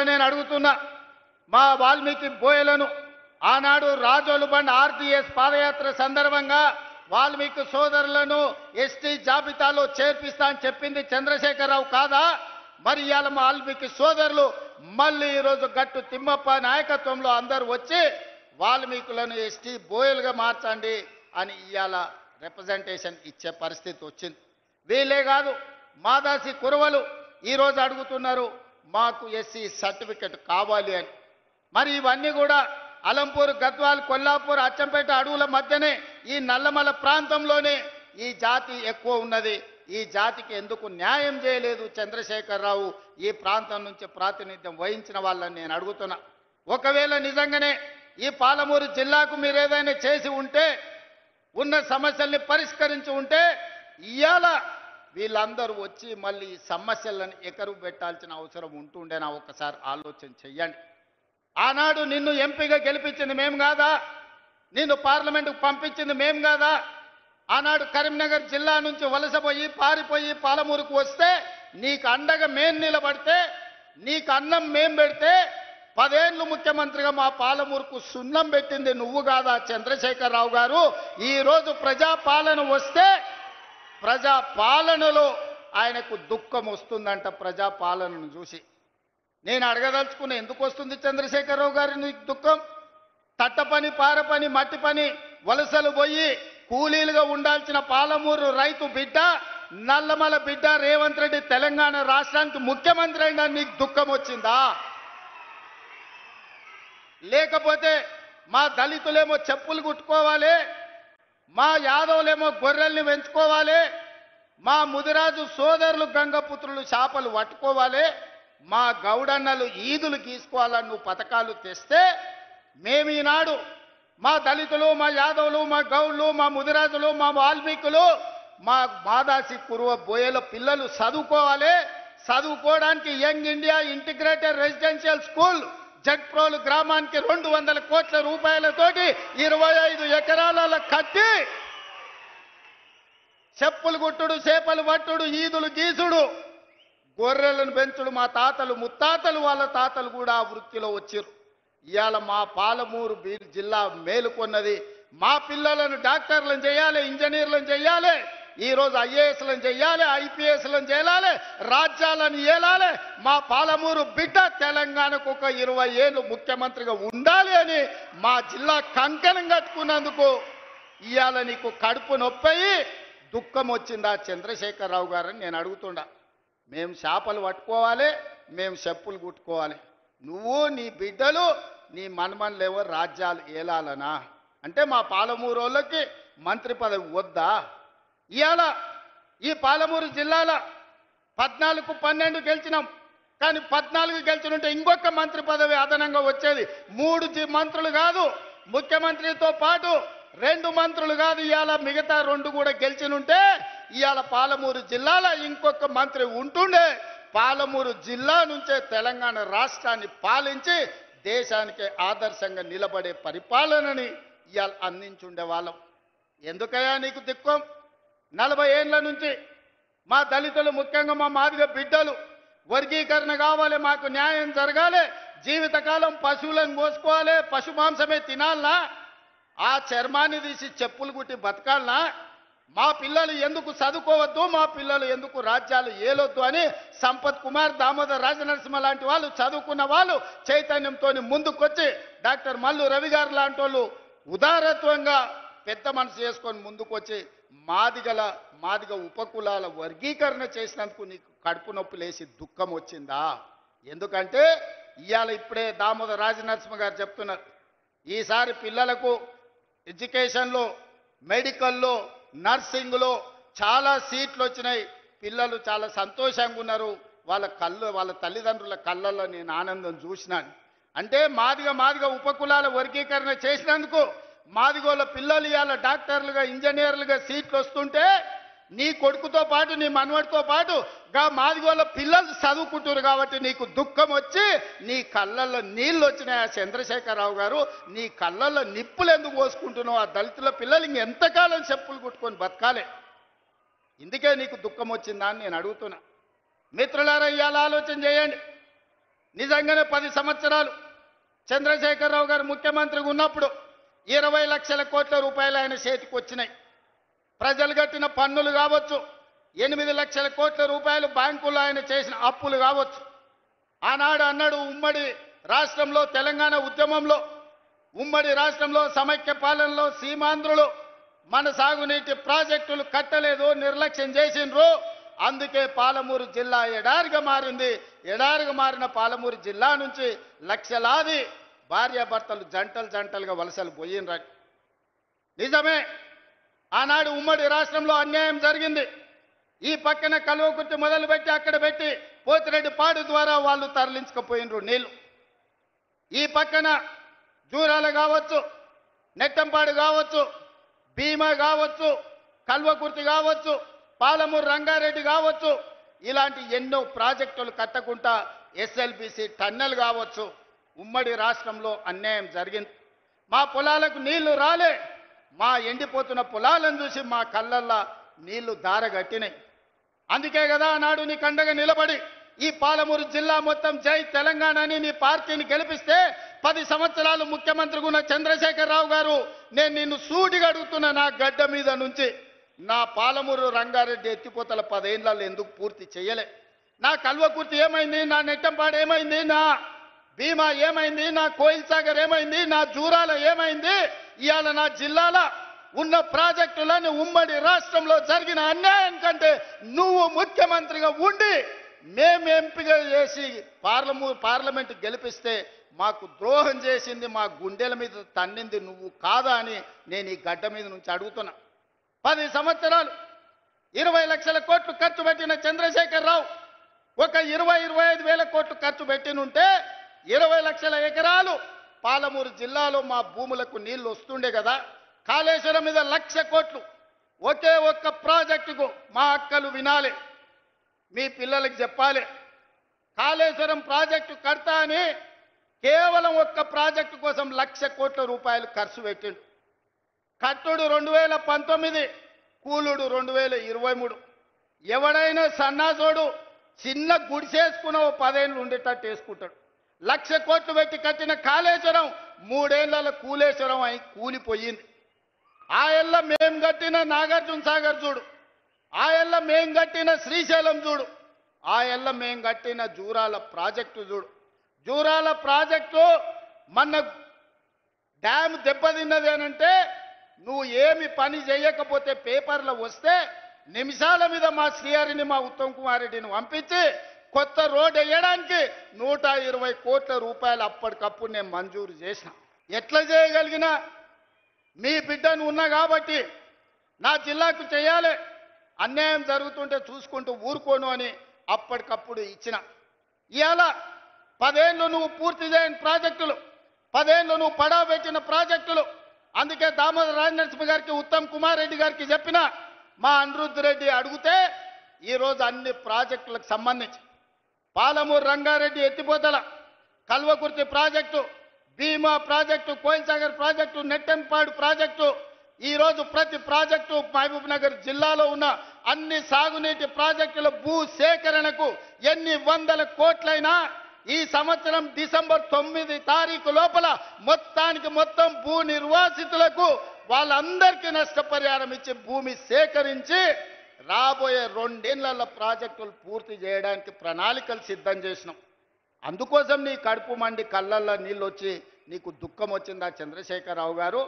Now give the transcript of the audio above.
నేను అడుగుతున్నా మా వాల్మీకి బోయలను ఆనాడు రాజోలు బండ్ ఆర్టీఎస్ పాదయాత్ర సందర్భంగా వాల్మీకి సోదరులను ఎస్టీ జాబితాలో చేర్పిస్తా అని చెప్పింది చంద్రశేఖరరావు కాదా? మరి ఇవాళ మా వాల్మీకి సోదరులు మళ్ళీ ఈరోజు గట్టు తిమ్మప్ప నాయకత్వంలో అందరూ వచ్చి వాల్మీకులను ఎస్టీ బోయలుగా మార్చండి అని ఇవాళ రిప్రజెంటేషన్ ఇచ్చే పరిస్థితి వచ్చింది. వీళ్ళే కాదు, మాదాసి కురవలు ఈరోజు అడుగుతున్నారు మాకు ఎస్సీ సర్టిఫికెట్ కావాలి అని. మరి ఇవన్నీ కూడా అలంపూర్, గద్వాల్, కొల్లాపూర్, అచ్చంపేట అడవుల మధ్యనే ఈ నల్లమల ప్రాంతంలోనే ఈ జాతి ఎక్కువ ఉన్నది. ఈ జాతికి ఎందుకు న్యాయం చేయలేదు చంద్రశేఖరరావు? ఈ ప్రాంతం నుంచి ప్రాతినిధ్యం వహించిన వాళ్ళని నేను అడుగుతున్నా. ఒకవేళ నిజంగానే ఈ పాలమూరు జిల్లాకు మీరు ఏదైనా చేసి ఉంటే, ఉన్న సమస్యల్ని పరిష్కరించి ఉంటే, ఇవాళ వీళ్ళందరూ వచ్చి మళ్ళీ ఈ సమస్యలను ఎకరు పెట్టాల్సిన అవసరం ఉంటుండేనా? ఒకసారి ఆలోచన చెయ్యండి. ఆనాడు నిన్ను ఎంపీగా గెలిపించింది మేము కాదా? నిన్ను పార్లమెంటుకు పంపించింది మేము కాదా? ఆనాడు కరీంనగర్ జిల్లా నుంచి వలసపోయి పారిపోయి పాలమూరుకు వస్తే నీకు అండగా మేం నిలబడితే, నీకు అన్నం మేం పెడితే 10 ఏళ్ళు ముఖ్యమంత్రిగా మా పాలమూరుకు సున్నం పెట్టింది నువ్వు కాదా చంద్రశేఖరరావు గారు? ఈరోజు ప్రజాపాలన వస్తే ప్రజాపాలనలో ఆయనకు దుఃఖం వస్తుందంట. ప్రజాపాలనను చూసి నేను అడగదలుచుకున్న, ఎందుకు వస్తుంది చంద్రశేఖరరావు గారి నీకు దుఃఖం? తట్ట పని, పార పని, మట్టి పని వలసలు పోయి కూలీలుగా ఉండాల్సిన పాలమూరు రైతు బిడ్డ, నల్లమల బిడ్డ రేవంత్ రెడ్డి తెలంగాణ రాష్ట్రానికి ముఖ్యమంత్రి అయినా నీకు దుఃఖం వచ్చిందా? లేకపోతే మా దళితులేమో చెప్పులు కుట్టుకోవాలి, మా యాదవులేమో గొర్రెల్ని పెంచుకోవాలి, మా ముదిరాజు సోదరులు గంగపుత్రులు చేపలు పట్టుకోవాలి, మా గౌడన్నలు ఈదులు గీసుకోవాలని నువ్వు పథకాలు తెస్తే, మేము ఈనాడు మా దళితులు, మా యాదవులు, మా గౌళ్ళు, మా ముదిరాజులు, మా వాల్మీకులు, మా మాదాసి కురువ బోయల పిల్లలు చదువుకోవాలి. చదువుకోవడానికి young India integrated residential school Jagprolu గ్రామానికి 200 కోట్ల రూపాయలతోటి 25 ఎకరాల కట్టి చెప్పులు గుట్టుడు, చేపలు పట్టుడు, ఈదులు గీసుడు, గొర్రెలను పెంచుడు మా తాతలు ముత్తాతలు వాళ్ళ తాతలు కూడా ఆ వృత్తిలో వచ్చారు. ఇవాళ మా పాలమూరు జిల్లా మేలుకొన్నది. మా పిల్లలను డాక్టర్లను చేయాలి, ఇంజనీర్లను చేయాలి, ఈరోజు ఐఏఎస్లను చేయాలి, ఐపీఎస్లను చేయాలి, రాజ్యాలను ఏలాలి. మా పాలమూరు బిడ్డ తెలంగాణకు ఒక 20 ఏళ్ళు ముఖ్యమంత్రిగా ఉండాలి అని మా జిల్లా కంకణం కట్టుకున్నందుకు ఇవాళ నీకు కడుపు నొప్పయి దుఃఖం వచ్చిందా చంద్రశేఖరరావు గారని నేను అడుగుతుండా. మేము చేపలు పట్టుకోవాలి, మేము చెప్పులు కుట్టుకోవాలి, నువ్వు నీ బిడ్డలు నీ మనమన్లేవో రాజ్యాలు ఏలాలనా? అంటే మా పాలమూరు వాళ్ళకి మంత్రి పదవి వద్దా? ఇవాళ ఈ పాలమూరు జిల్లాలో 14కు 12 గెలిచినాం, కానీ 14 గెలిచినుంటే ఇంకొక మంత్రి పదవి అదనంగా వచ్చేది. 3 మంత్రులు కాదు, ముఖ్యమంత్రితో పాటు 2 మంత్రులు కాదు, ఇవాళ మిగతా 2 కూడా గెలిచినుంటే ఇవాళ పాలమూరు జిల్లాలో ఇంకొక మంత్రి ఉంటుండే. పాలమూరు జిల్లా నుంచే తెలంగాణ రాష్ట్రాన్ని పాలించి దేశానికి ఆదర్శంగా నిలబడే పరిపాలనని ఇవాళ అందించుండే వాళ్ళం. ఎందుకయ్యా నీకు దిక్కం? 40 ఏళ్ల నుంచి మా దళితులు, ముఖ్యంగా మా మాదిగ బిడ్డలు వర్గీకరణ కావాలి, మాకు న్యాయం జరగాలి, జీవితకాలం పశువులను కోసుకోవాలి, పశు మాంసమే తినాలనా? ఆ చర్మాన్ని తీసి చెప్పులు కుట్టి బతకాలనా? మా పిల్లలు ఎందుకు చదువుకోవద్దు, మా పిల్లలు ఎందుకు రాజ్యాలు ఏలొద్దు అని సంపత్ కుమార్, దామోదర్ రాజనరసింహ లాంటి వాళ్ళు, చదువుకున్న వాళ్ళు చైతన్యంతో ముందుకొచ్చి డాక్టర్ మల్లు రవి గారు లాంటి వాళ్ళు ఉదారత్వంగా పెద్ద మనసు చేసుకొని ముందుకొచ్చి మాదిగ ఉపకులాల వర్గీకరణ చేసినందుకు నీకు కడుపు నొప్పి లేసి దుఃఖం వచ్చిందా? ఎందుకంటే ఇవాళ ఇప్పుడే దామోదర్ రాజనరసింహ గారు చెప్తున్నారు, ఈసారి పిల్లలకు ఎడ్యుకేషన్లో, మెడికల్లో, నర్సింగ్లో చాలా సీట్లు వచ్చినాయి, పిల్లలు చాలా సంతోషంగా ఉన్నారు, వాళ్ళ తల్లిదండ్రుల కళ్ళల్లో నేను ఆనందం చూసినాను. అంటే మాదిగ ఉపకులాల వర్గీకరణ చేసినందుకు మాదిగోళ్ళ పిల్లలు ఇవాళ డాక్టర్లుగా, ఇంజనీర్లుగా సీట్లు వస్తుంటే నీ కొడుకుతో పాటు, నీ మనవడితో పాటు మాదిగోళ్ళ పిల్లలు చదువుకుంటారు కాబట్టి నీకు దుఃఖం వచ్చి నీ కళ్ళల్లో నీళ్ళు వచ్చినాయి. ఆ చంద్రశేఖరరావు గారు, నీ కళ్ళల్లో నిప్పులు ఎందుకు పోసుకుంటున్నావు? ఆ దళితుల పిల్లలు ఇంకెంతకాలం చెప్పులు కుట్టుకొని బతకాలి? ఇందుకే నీకు దుఃఖం వచ్చిందా అని నేను అడుగుతున్నా. మిత్రులారా, ఇవాళ ఆలోచన చేయండి. నిజంగానే 10 సంవత్సరాలు చంద్రశేఖరరావు గారు ముఖ్యమంత్రిగా ఉన్నప్పుడు 20 లక్షల కోట్ల రూపాయలు ఆయన చేతికి వచ్చినాయి. ప్రజలు కట్టిన పన్నులు కావచ్చు, 8 లక్షల కోట్ల రూపాయలు బ్యాంకుల్లో ఆయన చేసిన అప్పులు కావచ్చు. ఆనాడు అన్నాడు ఉమ్మడి రాష్ట్రంలో తెలంగాణ ఉద్యమంలో, ఉమ్మడి రాష్ట్రంలో సమైక్య పాలనలో సీమాంధ్రులు మన సాగునీటి ప్రాజెక్టులు కట్టలేదు, నిర్లక్ష్యం చేసిండ్రు, అందుకే పాలమూరు జిల్లా ఎడారిగా మారింది. ఎడారిగా మారిన పాలమూరు జిల్లా నుంచి లక్షలాది భార్యాభర్తలు జంటలుగా వలసలు పోయినరు. నిజమే, ఆనాడు ఉమ్మడి రాష్ట్రంలో అన్యాయం జరిగింది. ఈ పక్కన కల్వకుర్తి మొదలుపెట్టి అక్కడ పెట్టి పోతిరెడ్డి పాడు ద్వారా వాళ్ళు తరలించకపోయినరు నీళ్లు. ఈ పక్కన జూరాల కావచ్చు, నెట్టంపాడు కావచ్చు, భీమా కావచ్చు, కల్వకుర్తి కావచ్చు, పాలమూరు రంగారెడ్డి కావచ్చు, ఇలాంటి ఎన్నో ప్రాజెక్టులు కట్టకుండా ఎస్ఎల్బిసి టన్నెల్ కావచ్చు, ఉమ్మడి రాష్ట్రంలో అన్యాయం జరిగింది. మా పొలాలకు నీళ్లు రాలే, మా ఎండిపోతున్న పొలాలను చూసి మా కళ్ళల్లో నీళ్లు దారగట్టినాయి. అందుకే కదా నాడు నీ కండగా నిలబడి ఈ పాలమూరు జిల్లా మొత్తం జై తెలంగాణ అని నీ పార్టీని గెలిపిస్తే 10 సంవత్సరాలు ముఖ్యమంత్రిగా ఉన్న చంద్రశేఖరరావు గారు నేను నిన్ను సూటిగా అడుగుతున్న నా గడ్డ మీద నుంచి నా పాలమూరు రంగారెడ్డి ఎత్తిపోతల 10 ఏళ్లలో ఎందుకు పూర్తి చేయలే? నా కల్వకుర్తి ఏమైంది? నా నెట్టంపాడు ఏమైంది? నా భీమా ఏమైంది? నా కోయిల్ సాగర్ ఏమైంది? నా జూరాల ఏమైంది? ఇవాళ నా జిల్లాల ఉన్న ప్రాజెక్టులను ఉమ్మడి రాష్ట్రంలో జరిగిన అన్యాయం కంటే నువ్వు ముఖ్యమంత్రిగా ఉండి మేము ఎంపిక చేసి పార్లమెంట్ గెలిపిస్తే మాకు ద్రోహం చేసింది, మా గుండెల మీద తన్నింది నువ్వు కాదా అని నేను ఈ గడ్డ మీద నుంచి అడుగుతున్నా. 10 సంవత్సరాలు 20 లక్షల కోట్లు ఖర్చు పెట్టిన చంద్రశేఖరరావు ఒక 20-25 వేల కోట్లు ఖర్చు పెట్టినుంటే 20 లక్షల ఎకరాలు పాలమూరు జిల్లాలో మా భూములకు నీళ్లు వస్తుండే కదా. కాళేశ్వరం మీద 1,00,000 కోట్లు ఒకే ఒక్క ప్రాజెక్టుకు మా అక్కలు వినాలి, మీ పిల్లలకు చెప్పాలి. కాళేశ్వరం ప్రాజెక్టు కడతా అని కేవలం ఒక్క ప్రాజెక్టు కోసం 1,00,000 కోట్ల రూపాయలు ఖర్చు పెట్టిండు. కట్టుడు 2019, కూలుడు 2023. ఎవడైనా సన్నాసోడు చిన్న గుడిసేసుకున్న 10 ఏళ్ళు ఉండేటట్టు వేసుకుంటాడు. 1,00,000 కోట్లు పెట్టి కట్టిన కాళేశ్వరం 3 ఏళ్లలో కూలేశ్వరం అయి కూలిపోయింది. ఆ ఏళ్ళ మేం కట్టిన నాగార్జున సాగర్ చూడు, ఆ ఏళ్ళ మేం కట్టిన శ్రీశైలం చూడు, ఆ ఏళ్ళ మేం కట్టిన జూరాల ప్రాజెక్టు చూడు. జూరాల ప్రాజెక్టు మన డ్యామ్ దెబ్బతిన్నది అనంటే నువ్వు ఏమి పని చేయకపోతే పేపర్లో వస్తే నిమిషాల మీద మా శ్రీహరిని మా ఉత్తమ్ కుమార్ రెడ్డిని పంపించి కొత్త రోడ్ వేయడానికి 120 కోట్ల రూపాయలు అప్పటికప్పుడు నేను మంజూరు చేసిన. ఎట్లా చేయగలిగినా మీ బిడ్డను ఉన్నా కాబట్టి నా జిల్లాకు చేయాలి, అన్యాయం జరుగుతుంటే చూసుకుంటూ ఊరుకోను అని అప్పటికప్పుడు ఇచ్చిన. ఇవాళ 10 ఏళ్ళు నువ్వు పూర్తి చేయని ప్రాజెక్టులు, 10 ఏళ్ళు నువ్వు పడా పెట్టిన ప్రాజెక్టులు. అందుకే దామోదర రాజనరసింహ గారికి ఉత్తమ్ కుమార్ రెడ్డి గారికి చెప్పిన మా అనిరుద్ధ్ రెడ్డి అడిగితే ఈరోజు అన్ని ప్రాజెక్టులకు సంబంధించి పాలమూరు రంగారెడ్డి ఎత్తిపోతల, Kalwakurthy project, Bhima project, Koil Sagar project, Nettempadu project, ఈరోజు ప్రతి ప్రాజెక్టు మహబూబ్ నగర్ జిల్లాలో ఉన్న అన్ని సాగునీటి ప్రాజెక్టుల భూ సేకరణకు ఎన్ని వందల కోట్లైనా ఈ సంవత్సరం డిసెంబర్ 9 తారీఖు లోపల మొత్తం భూ నిర్వాసితులకు వాళ్ళందరికీ నష్టపరిహారం ఇచ్చి భూమి సేకరించి రాబోయే 2 ఏళ్ల ప్రాజెక్టులు పూర్తి చేయడానికి ప్రణాళికలు సిద్ధం చేసినాం. అందుకోసం నీ కడుపు మండి కళ్ళల్లో నీళ్ళు వచ్చి నీకు దుఃఖం వచ్చిందా చంద్రశేఖరరావు గారు?